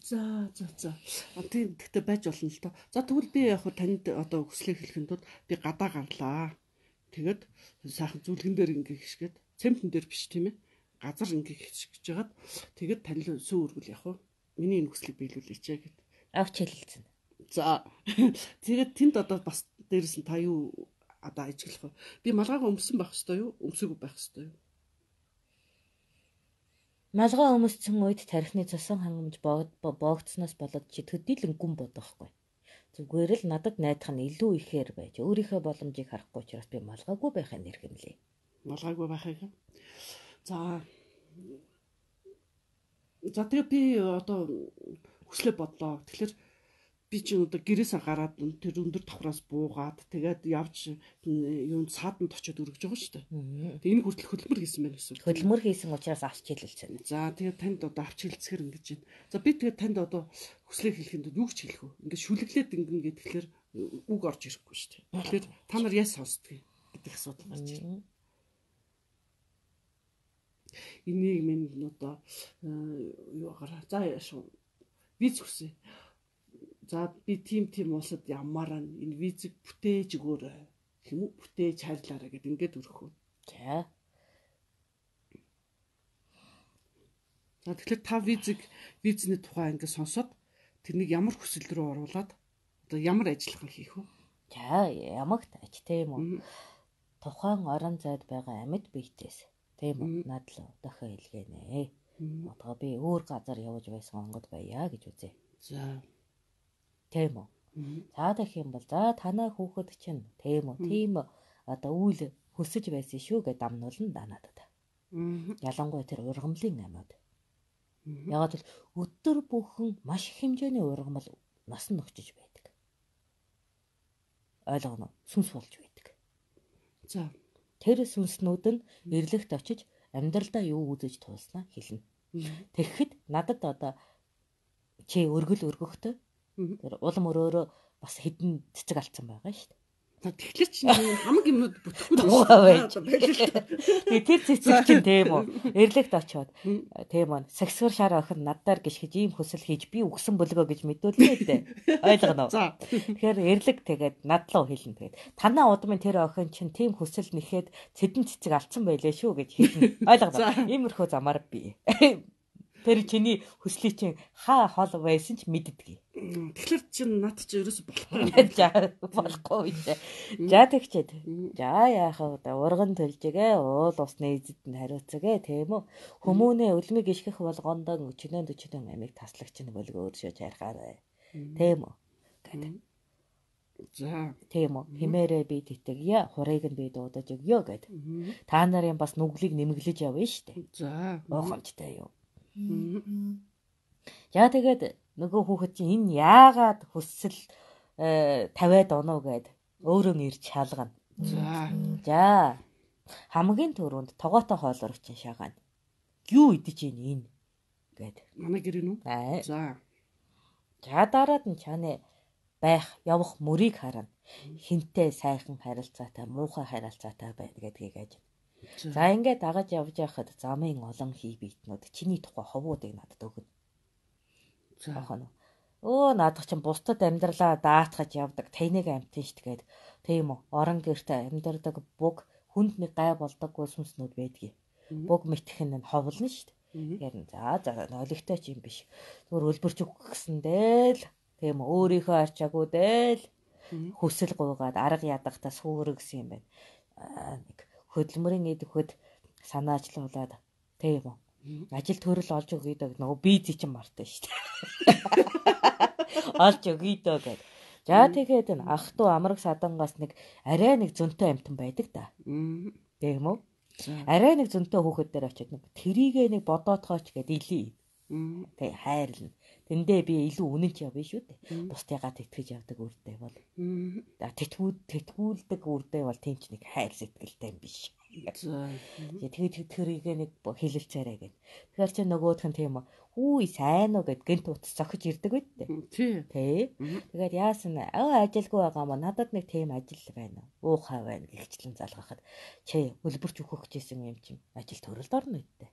За. Тийм гэхдээ байж болно л доо. За тэгвэл би яг танд одоо хүслийг хэлэхэд тул би гадаа гарлаа. Тэгээд сайхан зүлгэн дээр ингээ хишгээд цемтэн дээр биш тийм ээ. Газар ингээ хишгэж жагаад тэгээд тань сүү өргөл яг уу. Миний энэ хүслийг биелүүлээч гэд. Авч хэлэлцэн. За. Тэгээд тэнд одоо бас дээрэс нь та юу одоо ажиглах вэ? Би малгайгаа өмсөн байх хэвээр юу? Өмсөөгөө байх хэвээр юу? Малгай өмссөн үед тархины цосон хангамж боогдсноос болоод чи төдийлөн гүн бодохгүй. Зүгээр л надад найдах нь илүү ихээр байж өөрийнхөө боломжийг харахгүй учраас би малгайгүй байхыг нэрхэмлээ. Малгайгүй байхыг. За тэгээ би одоо хүслээ бодлоо. Тэгэхээр би ч одоо гэрээсээ гараад тэр өндөр давхраас буугаад тэгээд явж юунд сааданд очиод өргөж байгаа шүү дээ. Тэгээд энэ хүртэл хөдөлмөр хийсэн байна гэсэн үг. Хөдөлмөр хийсэн учраас авч хэлэлцэн. За тэгээд танд одоо авч хэлцэхэр ингэж байна. За би тэгээд танд одоо хүслээ хэлэхэд юу ч хэлэх үү? Ингээд шүлэглээд ингэн гэхээр үг орж ирэхгүй шүү дээ. Тэгэхээр та нар яа сонсдгийг гэдэг асуудал гарч ирнэ. Энийг минь одоо юу гараа. За яашгүй. Виз хүсье. За би тим улсад ямаараа энэ визийг бүтээж өгөөрэй. Хэм үү? Бүтээж хайрлаарай гэд ингээд өргөх үү. За. За тэгэхээр та визний тухай ингээд сонсоод тэрнийг ямар хүсэл рүү оруулаад одоо ямар ажиллагаа хийх вэ? За ямагт ач тийм үү. Тухайн орон зайд байгаа амьд биетээс тийм үү надлаа дахиад илгээнэ. Одоо би өөр газар явж байсан онгод байя гэж үзье. За. Тийм үү. За гэх юм бол за танай хүүхэд чинь тийм үү. Тийм одоо үйл хөсөж байсан шүү гэдээ дамнуулна да надад. Ялангуяа тэр ургамлын амьд. Ягаад гэвэл өдөр бүхэн маш их хэмжээний ургамал нас нь өгчөж байдаг. Ойлгоно. Сүнс болж байдаг. За. Тэр сүнснүүд нь эрлэгт очиж амьдралдаа юу үзэж туулснаа хэлнэ. Тэгэхэд надад одоо чи өргөл өргөхтэй тэр улам өрөөрөө бас хэдэн цэцэг алдсан байгаа шүү дээ. Тэгэхээр чи хамаг юмуд бүтэхгүй байж. Тэгээ тэр цэцэг чинь тийм үү. Эрлэгт очиод тийм үү. Саксгар шар охин надаар гიშгэж ийм хөсөл хийж би үгсэн бөлгөө гэж мэдүүлнэ дээ. Ойлгоно. За. Тэгэхээр эрлэг тэгээд надлуу хэлнэ тэгээд. Танаа удмын тэр охин чинь тийм хөсөл нэхэд цэдэн цэцэг алдсан байлээ шүү гэж хэлнэ. Ойлгоно. Иймэрхүү замаар би. Тэр чиний хүслий чинь хаа хол байсан ч мэддэггүй. Тэгэхээр чинь над чи ерөөсө болохгүй. За болохгүй үү. За тэгчээд. За яах вэ? Урган төлжгээ уул усны эзэд нь хариуцгээ тийм үү? Хүмүүнээ үлмиг ишгэх болгондоо өчнөө амиг таслагч нь болго өөршөөж харахаарай. Тийм үү? Гэдэг. За. Тийм үү? Химээрээ би тэтгье, хурыг нь би дуудаж өгье гэд. Та нарын бас нүглийг нэмгэлж явна шүү дээ. За. Оохомжтой юу? Яа тэгээд нөгөө хүүхэд чинь энэ яагаад хүссэл тавиад оноо гэд өөрөө ирж шалгана. За. Хамгийн түрүүнд тогоотой хоолорч шагаана. Юу идэж ийн энэ гэд. Манай гэр нь үү? За. За дараад нь чаны байх явах мөрийг харна. Хинтээ сайхан харилцаатай, муухай харилцаатай байна гэдгийг ажиг. За ингээд дагаж явж байхад замын олон хий биетнүүд чиний тухай ховуудыг надад өгнө. За хоноо. Наадах чинь бусдад амьдралаа даатгаж явдаг тэнэг амтэн штт гээд тийм үү. Орон гэртээ амьдардаг буг хүнд нэг гай болдоггүй сүмснүүд байдгийг. Буг мэтхэн нь ховлно штт. Ярин за нойлогтой ч юм биш. Зүгээр өлбөрч өгөх гэсэндээ л тийм үү. Өөрийнхөө арчаагүй дээ л хүсэл гуйгаад арга ядахта сүрэгсэн юм байна. Нэг хөдөлмөрийн эдвэхэд санаачлуулаад тийм үү. Ажил төрөл олж өгье дэг нөгөө бизи чинь мартаа шүү дээ. Олж өгье дэг гэд. За тэгээд н ах トゥ амраг садангаас нэг арай нэг зөнтэй амтан байдаг да. Тийм үү? Арай нэг зөнтэй хүүхэд дээр очиод нэг тэрийгээ нэг бодоотгооч гэд илий. Тэг хайрлна. Тэндээ би илүү үнэнч явна шүү дээ. Бусдыгаа тэтгэж явдаг үрдээ бол. Тэтгүүлдэг үрдээ бол тийм ч нэг хайр сэтгэлтэй юм биш. Тэгээд тэрийг нэг хэлэлцээрэй гэд. Тэгэхээр чи нөгөөх нь тийм үү сайн уу гэд гэнт утас зохиж ирдэг байдтэй. Тий. Тэгээд яасан ажилгүй байгаа маа надад нэг тийм ажил байна. Уухай байна гихчлэн залгахад чи өлбөрч өгөх гэжсэн юм чинь ажил төрөлд орно үдтэй.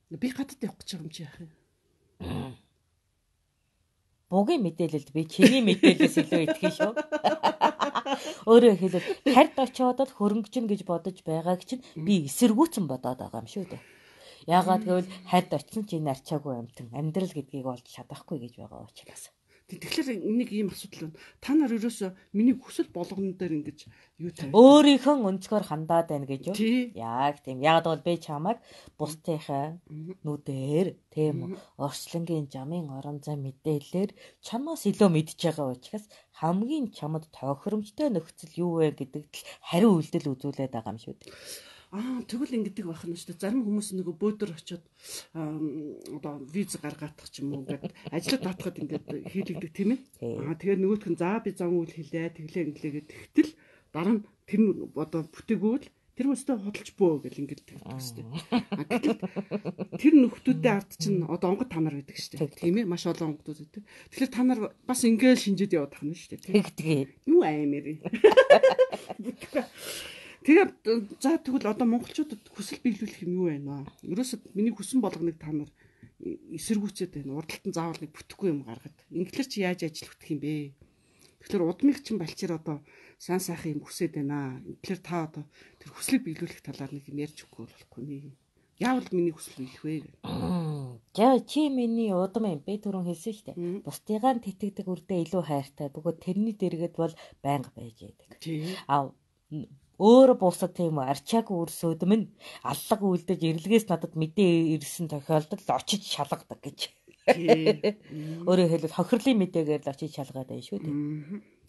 Би гадаад явах гэж байгаа юм чи яах юм? Бугийн мэдээлэлд би чиний мэдээлэлээс илүү итгэх шүү. Өөрөөр хэлбэл хард очиодод хөрөнгөжн гэж бодож байгааг чинь би эсэргүүцэн бодоод байгаа юм шүү дээ. Яагаад гэвэл хард очсон чинь арчаагүй амтан амьдрал гэдгийг олж чадахгүй гэж байгаа учраас. Тэгэхээр энийг ийм асуудал байна. Та нар ерөөсөө миний хүсэл болгоно дээр ингэж юу тавь. Өөрийнхөө өнцгөр хандаад байна гэж юу? Яг тийм. Яг бол би чамайг бусдынхаа нүдээр тийм орчлонгийн жамын орон зай мэдээлэлээр чамаас илүү мэдж байгаа учраас хамгийн чамд тохиромжтой нөхцөл юу вэ гэдэгт л хариу үйлдэл үзүүлээд байгаа юм шүү дээ. Тэгвэл ингэдэг байх нь шүү дээ. Зарим хүмүүс нөгөө бөөдөр очиод одоо виз гаргаадах ч юм уу ингээд ажлаа даатахад ингээд хийлэгдэг тийм ээ. Тэгээд нөгөөх нь за би зам үйл хэлээ тэглээ инглээ гэтэл дараа нь тэр одоо бүтээгүүл тэр хүмүүстэй худалч бөө гэл ингээд тэгдэг шүү дээ. Гэтэл тэр нөхдүүдийн ард чинь одоо онгод та нар байдаг шүү дээ. Тийм ээ маш олон онгодууд байдаг. Тэгэхээр та нар бас ингээд шинжээд яваад тахна шүү дээ. Тэгдэг. Юу аймэр. Тэгээд за тэгвэл одоо монголчуудад хүсэл биелүүлэх юм юу байна аа? Ерөөсөд миний хүсэн болгоныг та нар эсэргүүцээд байна. Урдталтан заавал нэг бүтэхгүй юм гаргаад. Инглиш чи яаж ажил хөтөх юм бэ? Тэгэхээр удмыг чинь балчир одоо сайн сайхан юм хүсээд байна. Тэгэхээр та одоо тэр хүслийг биелүүлэх талаар нэг юм ярьж өгөхгүй болохгүй нэ. Яавал миний хүсэл биелэх вэ? За чи миний удам юм бэ түрүүн хэлсэн шүү дээ. Бусдыгаа тэтгэдэг үрдээ илүү хайртай. Бөгөөд тэрний дэргэд бол байнга байж яадаг. Өөр бусад тийм арчаагүй үрсөөд минь аллаг үлдэж ирлэгээс надад мэдээ ирсэн тохиолдолд очиж шалгадаг гэж. Өөрөөр хэлбэл хохирлын мэдээгээр л очиж шалгаад байна шүү дээ.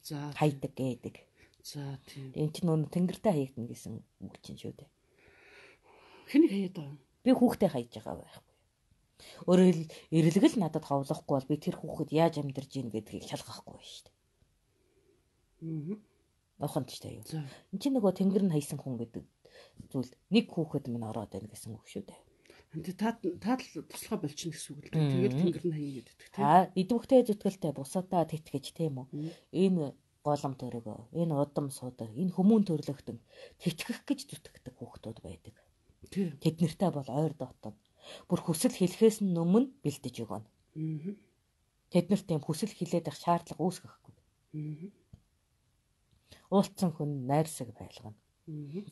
За хайдаг гэдэг. За тийм. Энд чинь нөө тэнгэртэй хаягдана гэсэн үг чинь шүү дээ. Хэнийг хаяад байгаа? Би хүүхдээ хайж байгаа байхгүй. Өөрөөр хэлбэл ирлэг л надад ховлохгүй бол би тэр хүүхэд яаж амьдарч ийн гэдгийг шалгахгүй байна шүү дээ. Охонд ч таяа. Энд чинь нөгөө тэнгэр нь хайсан хүн гэдэг зүйл нэг хүүхэд минь ороод байна гэсэн үг шүү дээ. Та туслахаа болчихно гэсэн үг л дээ. Тэгээд тэнгэр нь хаяа гэдэг тийм. Идэвхтэй зүтгэлтэй бусадаа тэтгэж тийм үү. Энэ голом төрөгөө, энэ удам судар, энэ хүмүүн төрлөختөн тэтгэх гэж зүтгэдэг хүүхдүүд байдаг. Тэд нартай бол ойр дотоод бүр хүсэл хэлэхээс өмнө бэлдэж өгнө. Тэд нарт тийм хүсэл хэлээд байх шаардлага үүсгэхгүй. Уулцсан хүн найрсаг байлгана.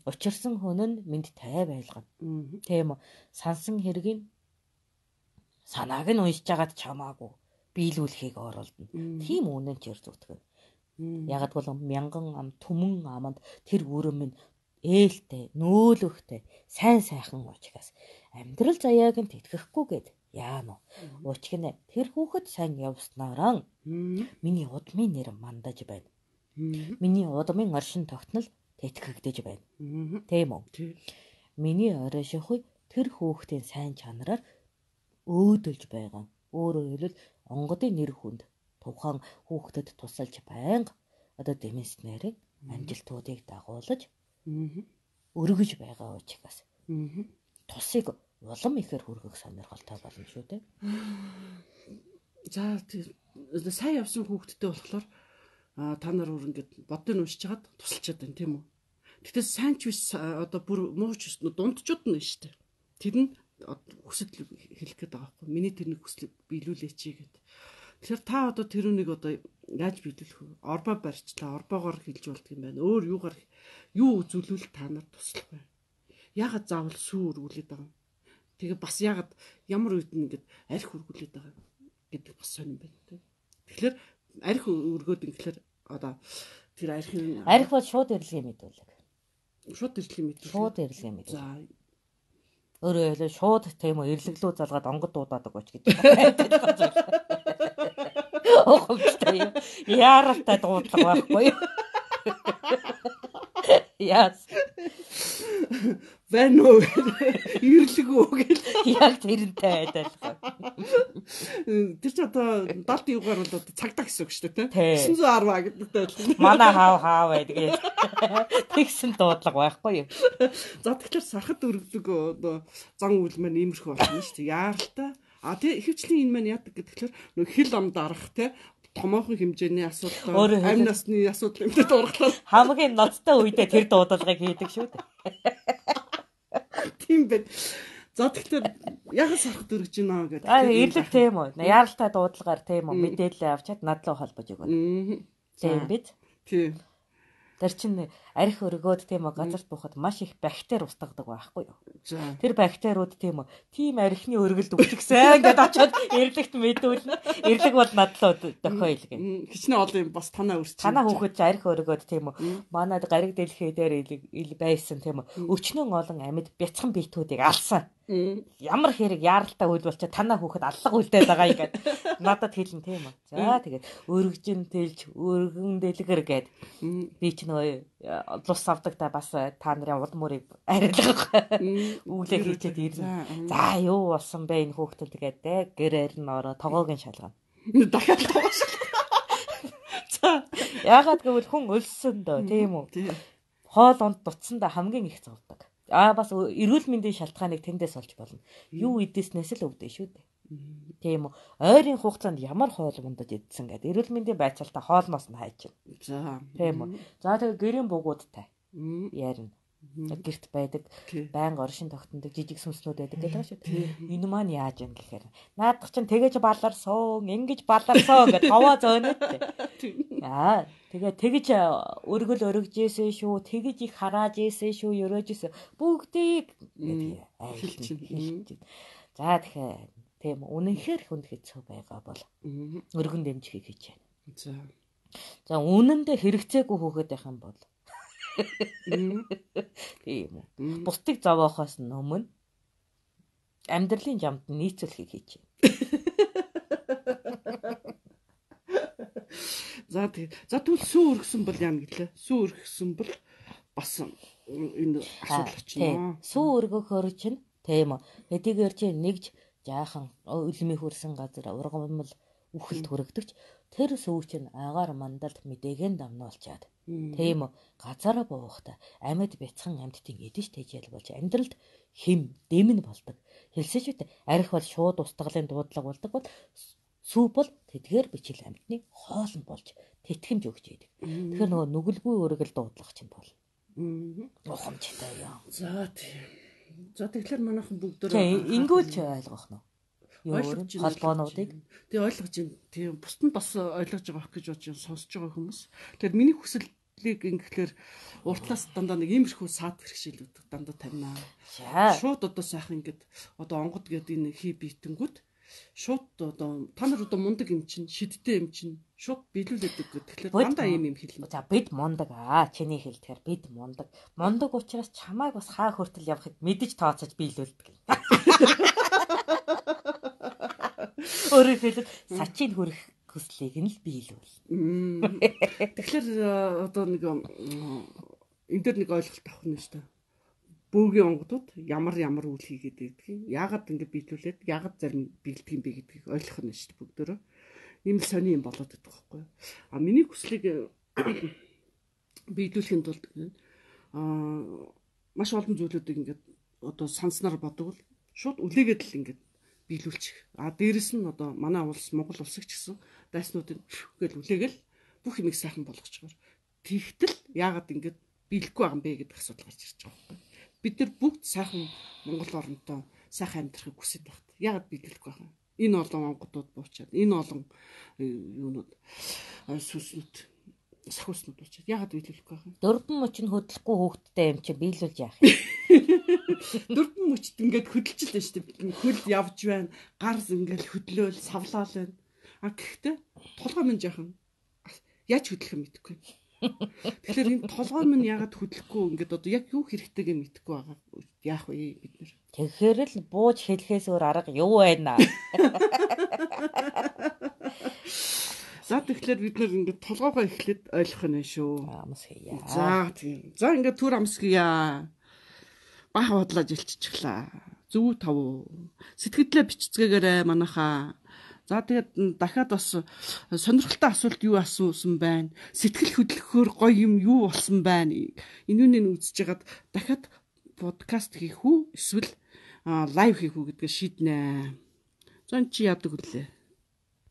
Учирсан хүн нь мэндтэй байлгана. Тийм үү? Сансан хэргийг санааг нь уншиж агаад чамаагүй биелүүлэхийг оролдоно. Тийм үнэн чир зүтгэн. Ягд бол мянган ам түмэн аманд тэр өрөм нь ээлтэй, нөөлөхтэй, сайн сайхан уучгаас амьдрал заяаг нь тэтгэхгүйгээд яано. Уучгнэ тэр хүүхэд сайн явснараа миний удмын нэр мандаж байна. Миний удмын оршин тогтнол тэтгэгдэж байна. Тийм үү? Миний оройшихуй тэр хүүхдийн сайн чанараар өөдөлж байгаа. Өөрөөр хэлбэл онгодын нэр хүнд тухайн хүүхдэд тусалж байнга одоо демонстрээр амжилтуудыг дагуулж өргөж байгаа учраас тусыг улам ихээр хүргэх сонирхолтой болно шүү дээ. За сайн явсан хүүхдтэй болохоор та нар өөр ингээд бодыг уншиж хагаад тусалчаад байна тийм үү. Тэгтээ сайн ч биш одоо бүр муу ч биш дундчууд нь шүү дээ. Тэр нь хүсэл хэлэх гээд байгаа байхгүй. Миний тэр нэг хүсэл биелүүлээч гэдэг. Тэгэхээр та одоо тэр үнийг одоо яаж биелүүлэх вэ? Орбоо барьчлаа, орбоогоор хэлж болдго юм байна. Өөр юу үзүүлвэл та нар туслах вэ? Ягаад заавал сүү өргүүлээд байгаа юм? Тэгээ бас ягаад ямар үед нь ингээд арх өргүүлээд байгаа гэдэг бас сонирн байна. Тэгэхээр арх өргөөд ингээд одоо тэр арх бол шууд ирэлгээ мэдүүлэг. Шууд ирэлгээ мэдүүлэг. Шууд ирэлгээ мэдүүлэг. За өөрөөр хэлбэл шууд тийм үү ирлэглүү залгаад онгод дуудаадаг гоч гэж байна. Охомжтой яаралтай дуудлага байхгүй. Яас. Вэнөө ирлэгөө гэл яг тэрнтэй адилхан. Тэр ч одоо 70 юугаар бол одоо цагдаа гэсэн үг шүү дээ тийм 910 гэдэгтэй адилхан. Манай хаа байдаг. Тэгсэн дуудлага байхгүй юу? За тэгэхээр сархад өргөдөг одоо зан үйл маань иймэрхүү болно шүү дээ. Яаралтай. Тэг ихэвчлэн энэ маань яадаг гэхээр нөх хил ам дарах те томоохон хэмжээний асуудал амь насны асуудал юмтай дурглал хамгийн ноцтой үедээ тэр дуудлагыг хийдэг шүү дээ. Тийм байна. За тэгэхээр яг сархад өргөж гинэ гэдэг. Ирлэг тийм үү. Яаралтай дуудлагаар тийм үү мэдээлэл авчаад над руу холбож өгнө. Тийм биз? Тийм. Тэр чинь арх өргөөд тийм үү газарт буухад маш их бактери устгадаг байхгүй юу? Тэр бактериуд тийм үү тийм архины өргөлд өвчгсөн гэдээ очиод ирлэгт мэдүүлнэ. Ирлэг бол надлаа дохио илгэн. Хичнээн олон юм бас танаа өрч. Танаа хүүхэд арх өргөөд тийм үү манад гариг дэлхий дээр байсан тийм үү өчнөн олон амьд бяцхан биетүүдийг алсан. Ямар хэрэг яаралтай үйл болчоо танаа хүүхэд аллах үлдээд байгаа юм гээд надад хэлэн тийм үү. За тэгээд өргөжин тэлж өргөн дэлгэр гээд би ч нөө лус авдаг та бас та нарын уул мөрийг арилгах үүлээ хийчихэд ирнэ. За юу болсон бэ энэ хүүхдүүд тэгээд гэрээр нь ороо тогоог нь шалгана. Дахиад тогоо шалгана. За яагаад гэвэл хүн өлссөн дөө тийм үү. Хоол унд дутсандаа хамгийн их зовдөг. Бас эрүүл мэндийн шалтгааныг тэндээс олж болно. Юу идэснээс л өвдөө шүү дээ. Тийм үү. Ойрын хугацаанд ямар хоол ундаж идсэн гэдэг эрүүл мэндийн байцаалтаа хоолноос нь хайж байна. За тийм үү. За тэгээ гэрийн бугуудтай ярина. Гэрт байдаг байнга оршин тогтнодог жижиг сүнснүүд байдаг гэдэг шүү дээ. Энэ маань яаж юм гэхээр наадах чинь тэгэж баларсан, ингэж баларсан гэдэг хаваа зөөнөд. Тэгээ тэгэж өргөл өргөж ийсэн шүү, тэгэж их харааж ийсэн шүү, өрөөж ийсэн. Бүгдийг хэлж. За тэгэхээр тийм үнэнхээр хүнд хэцүү байгаа бол өргөн дэмжихийг хийж байна. За үнэндээ хэрэгцээгүй хөөхөд байх юм бол тийм үү. Бусдыг зовоохоос өмнө амьдралын жамд нийцүүлэхийг хийж байна. За тэгвэл сүү өргсөн бол яа гэглээ? Сүү өргсөн бол бас энэ асуудал очно. Сүү өргөхөөр чинь тийм үү. Хэдийгээр чи нэгж жаахан үлмийн хөрсөн газар ургамал үхэлд хүрэгдэгч тэр сүү чинь агаар мандалд мэдээгээр давнуулчаад тийм үү. Газараа буухта амьд бяцхан амьдтын эдэж тэжээл болж амьдралд хэм дэм нь болдог. Хэлсэн шүү дээ. Арх бол шууд устгалын дуудлага болдог бол сүү бол тэдгээр бичил амьтны хоол нь болж тэтгэмж өгч идэг. Тэгэхээр нөгөө нүгэлгүй өргөл дуудлага чинь бол ухамжтай яа. За тийм. За тэгэхээр манайхан бүгд ингүүлж ойлгох нь. Ойлгож байна холбоонуудыг. Тэгээ ойлгож байна. Тийм бусд нь бас ойлгож байгаа гэж бодож сонсож байгаа хүмүүс. Тэгэхээр миний хүслийг ингэхлээр уртлаас дандаа нэг иймэрхүү саад хэрэгшээлүүд дандаа тавина. Шууд одоо сайхан ингээд одоо онгод гэдэг энэ хий бийтэнгүүд шууд одоо та нар одоо мундаг юм чинь шидтэй юм чинь шууд биелүүлээд өгөх. Тэгэхээр дандаа ийм юм хэлнэ. За бид мундаг чиний хэлдгээр бид мундаг. Мундаг учраас чамайг бас хаа хүртэл явахыг мэдэж тооцож биелүүлдэг. Өөрөөр хэлбэл сачийн хүрэх хүслийг нь л биелүүл. Тэгэхээр одоо нэг энэ дээр нэг ойлголт авах нь шүү дээ. Бөөгийн онгодууд ямар үйл хийгээд байдаг юм. Яагаад ингэ биелүүлээд яагаад зарим биелдэг юм бэ гэдгийг ойлгох нь шүү дээ бүгдөө. Ийм л сони юм болоод байдаг байхгүй юу. Миний хүслийг биелүүлэхэд тулд маш олон зүйлүүдийг ингээд одоо санснаар бодвол шууд үлээгээд л ингээд биелүүлчих. Дээрэс нь одоо манай улс Монгол улс ч гэсэн дайснуудыг гэл үлээгээл бүх юмыг сайхан болгочгоор тэгтэл яагаад ингэж биелэхгүй байгаа юм бэ гэдэг асуудал гарч ирж байгаа байхгүй. Бид нар бүгд сайхан Монгол оронтой сайхан амьдрахыг хүсэж байна. Яагаад биелэхгүй байгаа юм? Энэ олон онгодууд буучаад, энэ олон юунууд сүснүүд сахиуснууд буучаад яагаад биелэхгүй байгаа юм? Дөрвөн мөч нь хөдлөхгүй хүүхдтэй юм чи биелүүлж яах. Дөрвөн мөчд ингээд хөдөлж л шүү дээ. Хөл явж байна. Гар ингээд хөдлөөл, савлаал байна. Гэхдээ толгой минь жаахан яаж хөдлөх юм мэдэхгүй. Тэгэхээр энэ толгой минь яагаад хөдлөхгүй ингээд одоо яг юу хэрэгтэйг нь мэдэхгүй байгаа. Яах вэ бид нэр? Тэгэхээр л бууж хэлэхээс өөр арга юу байна? За тэгэхээр бид нэр ингээд толгойгоо эхлээд ойлгох нь шүү. Амс хийя. За тийм. За ингээд түр амс хийя. Бах бодлоо жилччихлаа. Зөв тав. Сэтгэлдээ бичцгээгээрээ манайхаа. За тэгээд дахиад бас сонирхолтой асуулт юу асуусан байна? Сэтгэл хөдлөхөөр гоё юм юу болсон байна? Энүүнийг үзэж хагаад дахиад подкаст хийх үү? Эсвэл лайв хийх үү гэдгээ шийднэ. За чи яадаг үлээ?